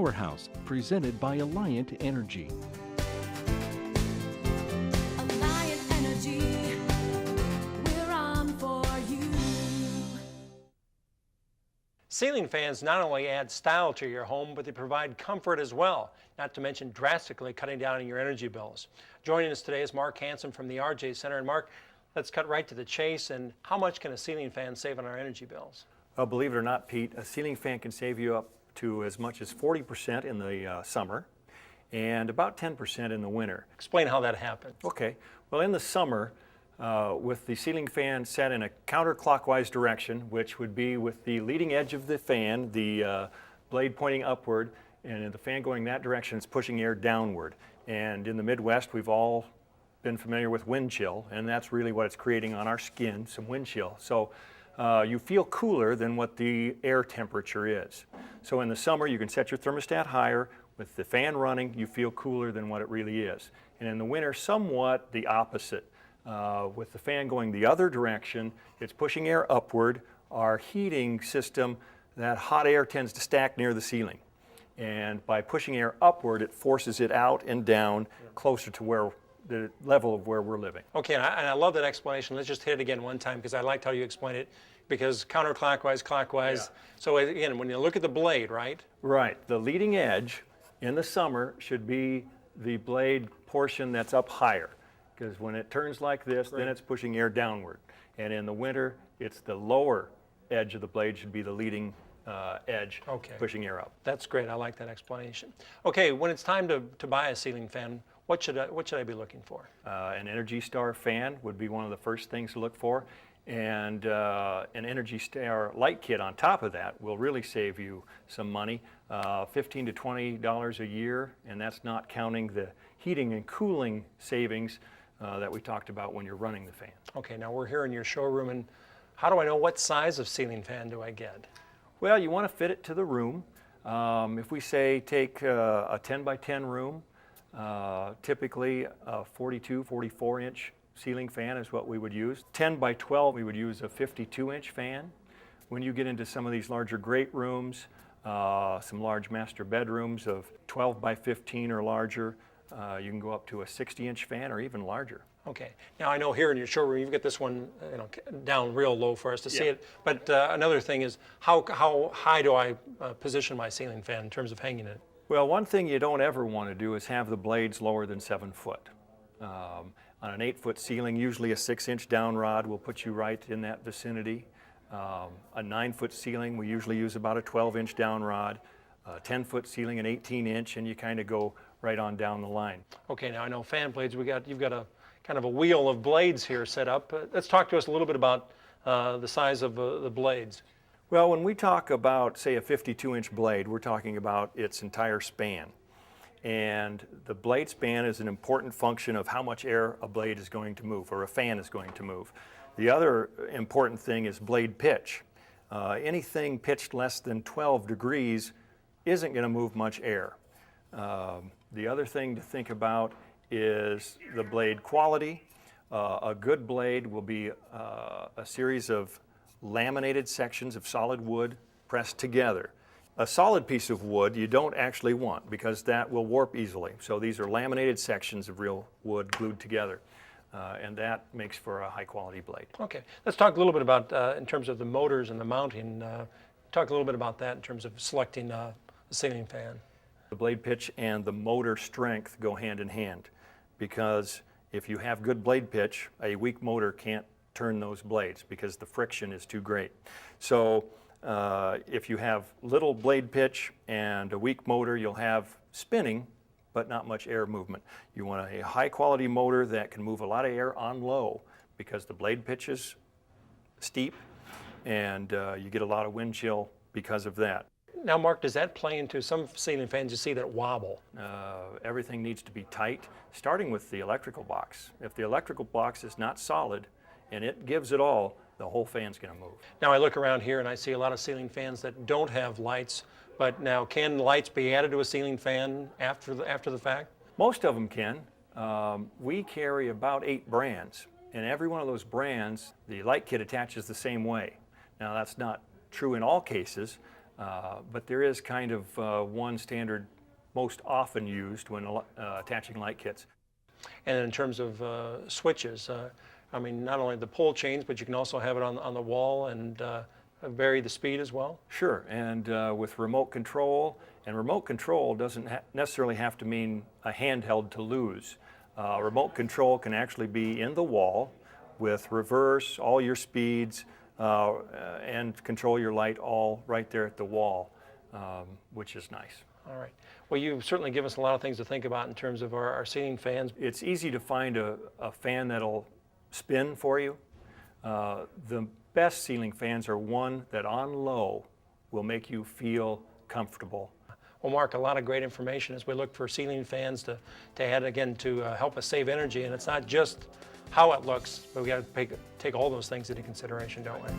Powerhouse, presented by Alliant Energy. Alliant Energy, we're on for you. Ceiling fans not only add style to your home, but they provide comfort as well, not to mention drastically cutting down on your energy bills. Joining us today is Mark Hansen from the RJ Center. And Mark, let's cut right to the chase. And how much can a ceiling fan save on our energy bills? Well, believe it or not, Pete, a ceiling fan can save you up to as much as 40% in the summer and about 10% in the winter. Explain how that happens. Okay, well, in the summer, with the ceiling fan set in a counterclockwise direction, which would be with the leading edge of the fan, the blade pointing upward, and the fan going that direction, it's pushing air downward. And in the Midwest, we've all been familiar with wind chill, and that's really what it's creating on our skin, some wind chill. So you feel cooler than what the air temperature is. So in the summer, you can set your thermostat higher. With the fan running, you feel cooler than what it really is. And in the winter, somewhat the opposite. With the fan going the other direction, it's pushing air upward. Our heating system, that hot air tends to stack near the ceiling. And by pushing air upward, it forces it out and down closer to where the level of where we're living. Okay, and I love that explanation. Let's just hit it again one time because I liked how you explained it, because counterclockwise, clockwise. Yeah. So again, when you look at the blade, right? Right. The leading edge in the summer should be the blade portion that's up higher, because when it turns like this, then it's pushing air downward. And in the winter, it's the lower edge of the blade should be the leading edge, pushing air up. That's great. I like that explanation. Okay, when it's time to buy a ceiling fan, what should I be looking for? An Energy Star fan would be one of the first things to look for, and an Energy Star light kit on top of that will really save you some money, $15 to $20 a year, and that's not counting the heating and cooling savings that we talked about when you're running the fan. Okay, now we're here in your showroom, and how do I know what size of ceiling fan do I get? Well, you want to fit it to the room. If we say take a 10 by 10 room, typically a 42, 44 inch ceiling fan is what we would use. 10 by 12, we would use a 52-inch fan. When you get into some of these larger great rooms, some large master bedrooms of 12 by 15 or larger, you can go up to a 60-inch fan or even larger. Okay. Now I know here in your showroom you've got this one, down real low for us to see it. But another thing is how high do I position my ceiling fan in terms of hanging it? Well, one thing you don't ever want to do is have the blades lower than 7 foot. On an 8-foot ceiling, usually a 6-inch down rod will put you right in that vicinity. A 9-foot ceiling, we usually use about a 12-inch down rod. A 10-foot ceiling, an 18-inch, and you kind of go right on down the line. Okay, now I know fan blades, you've got a kind of a wheel of blades here set up. Let's talk to us a little bit about the size of the blades. Well, when we talk about, say, a 52-inch blade, we're talking about its entire span. And the blade span is an important function of how much air a blade is going to move, or a fan is going to move. The other important thing is blade pitch. Anything pitched less than 12 degrees isn't going to move much air. The other thing to think about is the blade quality. A good blade will be a series of laminated sections of solid wood pressed together. A solid piece of wood you don't actually want because that will warp easily. So these are laminated sections of real wood glued together, and that makes for a high quality blade. Okay, let's talk a little bit about, in terms of the motors and the mounting, talk a little bit about that in terms of selecting a ceiling fan. The blade pitch and the motor strength go hand in hand, because if you have good blade pitch, a weak motor can't turn those blades because the friction is too great. So if you have little blade pitch and a weak motor, you'll have spinning but not much air movement. You want a high quality motor that can move a lot of air on low because the blade pitch is steep and you get a lot of wind chill because of that. Now, Mark, does that play into some ceiling fans you see that wobble? Everything needs to be tight, starting with the electrical box. If the electrical box is not solid and it gives it all, the whole fan's going to move. Now, I look around here and I see a lot of ceiling fans that don't have lights, but now can lights be added to a ceiling fan after the fact? Most of them can. We carry about 8 brands, and every one of those brands, the light kit attaches the same way. Now, that's not true in all cases. But there is kind of one standard most often used when attaching light kits. And in terms of switches, I mean, not only the pole chains, but you can also have it on the wall and vary the speed as well? Sure, and with remote control, and remote control doesn't necessarily have to mean a handheld to lose. Remote control can actually be in the wall with reverse, all your speeds, and control your light all right there at the wall, which is nice. All right. Well, you've certainly given us a lot of things to think about in terms of our ceiling fans. It's easy to find a fan that'll spin for you. The best ceiling fans are one that on low will make you feel comfortable. Well, Mark, a lot of great information as we look for ceiling fans to add again to help us save energy. And it's not just how it looks, but we got to take all those things into consideration, don't we?